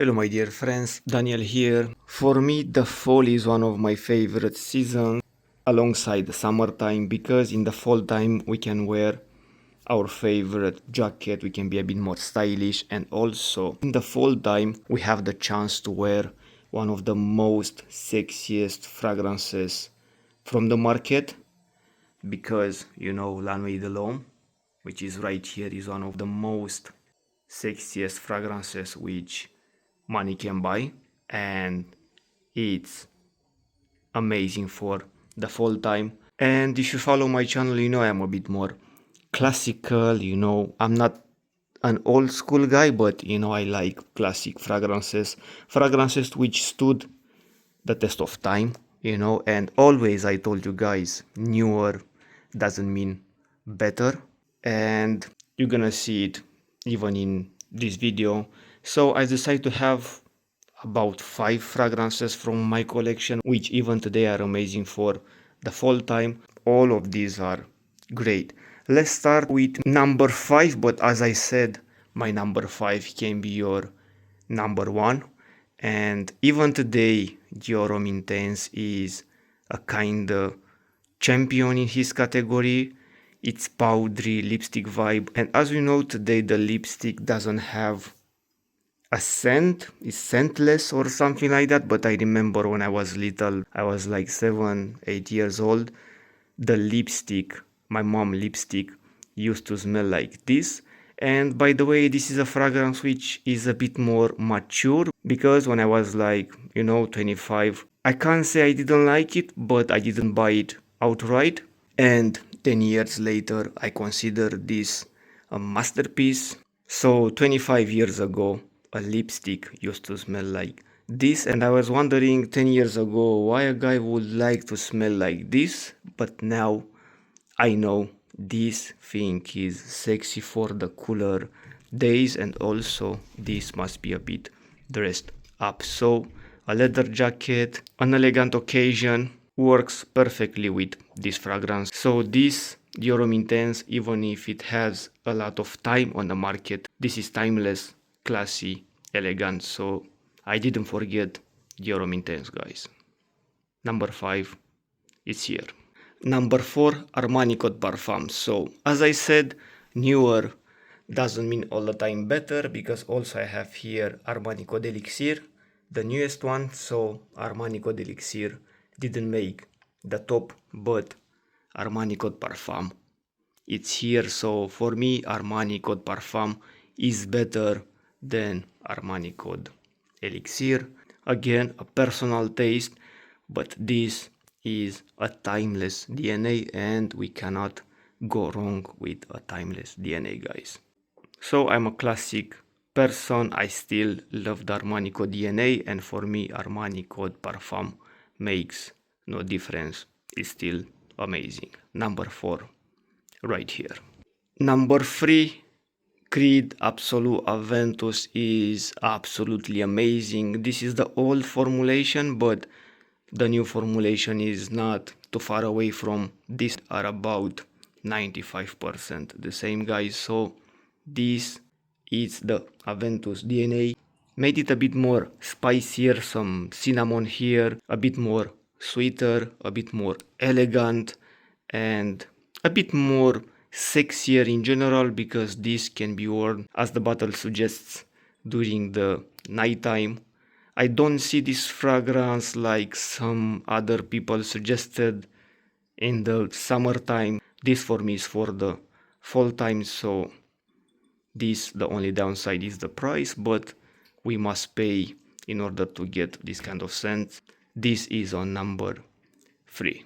Hello my dear friends, Daniel here. For me, the fall is one of my favorite seasons alongside the summertime because in the fall time we can wear our favorite jacket, we can be a bit more stylish, and also in the fall time we have the chance to wear one of the most sexiest fragrances from the market because Lanway de L'Homme, which is right here, is one of the most sexiest fragrances which money can buy, and it's amazing for the fall time. And if you follow my channel, I'm a bit more classical. I'm not an old school guy, but I like classic fragrances which stood the test of time. And always I told you guys, newer doesn't mean better, and you're gonna see it even in this video. So I decided to have about 5 fragrances from my collection, which even today are amazing for the fall time. All of these are great. Let's start with number 5, but as I said, my number 5 can be your number 1. And even today, Dior Homme Intense is a kind of champion in his category. It's powdery lipstick vibe, and as we know today, the lipstick doesn't have a scent, is scentless or something like that. But I remember when I was little, I was like 7 8 years old, the lipstick, my mom lipstick, used to smell like this. And by the way, this is a fragrance which is a bit more mature because when I was like 25, I can't say I didn't like it, but I didn't buy it outright. And 10 years later I consider this a masterpiece. So 25 years ago a lipstick used to smell like this, and I was wondering 10 years ago why a guy would like to smell like this. But now I know this thing is sexy for the cooler days, and also this must be a bit dressed up. So a leather jacket, an elegant occasion, works perfectly with this fragrance. So this Dior Homme Intense, even if it has a lot of time on the market, this is timeless, classy, elegant. So I didn't forget Dior Homme Intense, guys. Number 5 is here. Number 4, Armani Code Parfum. So as I said, newer doesn't mean all the time better, because also I have here Armani Code Elixir, the newest one. So Armani Code Elixir didn't make the top, but Armani Code Parfum, it's here. So for me, Armani Code Parfum is better than Armani Code Elixir. Again, a personal taste, but this is a timeless DNA, and we cannot go wrong with a timeless DNA, guys. So I'm a classic person. I still love the Armani Code DNA, and for me, Armani Code Parfum makes no difference. It's still amazing. Number 4, right here. Number 3, Creed Absolute Aventus is absolutely amazing. This is the old formulation, but the new formulation is not too far away from this, are about 95% the same, guys. So this is the Aventus DNA. Made it a bit more spicier, some cinnamon here, a bit more sweeter, a bit more elegant, and a bit more sexier in general, because this can be worn, as the bottle suggests, during the nighttime. I don't see this fragrance like some other people suggested in the summertime. This for me is for the fall time. So this, the only downside is the price, but we must pay in order to get this kind of scent. This is on number 3.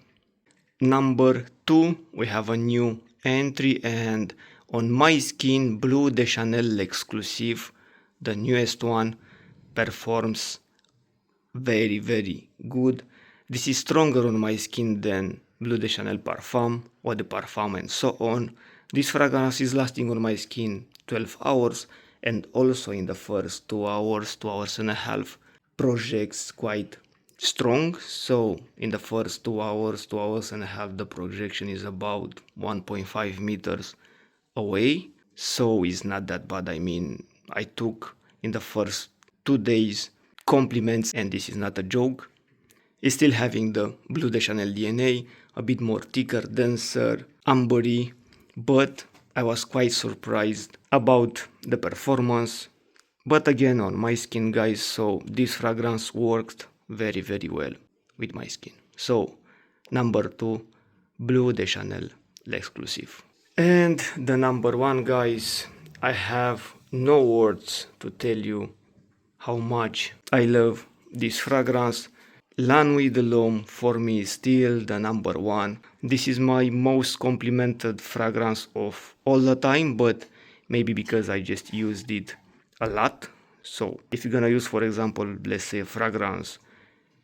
Number 2, we have a new entry, and on my skin, Bleu de Chanel exclusive, the newest one, performs very very good. This is stronger on my skin than Bleu de Chanel Parfum, Eau de Parfum, and so on. This fragrance is lasting on my skin 12 hours, and also in the first 2 hours, 2 hours and a half, projects quite strong. So in the first 2 hours, 2 hours and a half, the projection is about 1.5 meters away. So it's not that bad. I mean, I took in the first 2 days compliments, and this is not a joke. It's still having the Bleu de Chanel DNA, a bit more thicker, denser, ambery, but I was quite surprised about the performance. But again, on my skin, guys, so this fragrance worked very, very well with my skin. So, number 2, Bleu de Chanel L'Exclusive. And the number 1, guys, I have no words to tell you how much I love this fragrance. La Nuit de l'Homme for me is still the number 1. This is my most complimented fragrance of all the time, but maybe because I just used it a lot. So if you're gonna use, for example, let's say a fragrance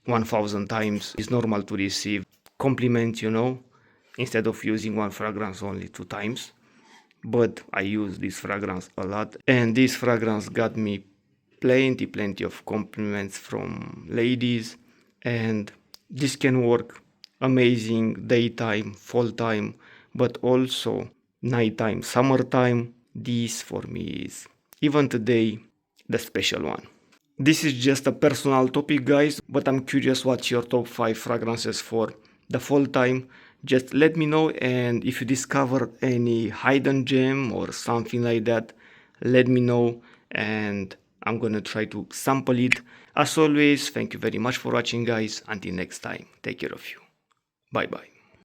1000 times, it's normal to receive compliments, instead of using one fragrance only 2 times. But I use this fragrance a lot, and this fragrance got me plenty of compliments from ladies, and this can work amazing daytime, fall time, but also nighttime, summertime. This for me is, even today, the special one. This is just a personal topic, guys, but I'm curious what's your top 5 fragrances for the fall time. Just let me know, and if you discover any hidden gem or something like that, let me know, and I'm gonna try to sample it. As always, thank you very much for watching, guys. Until next time, take care of you. Bye bye.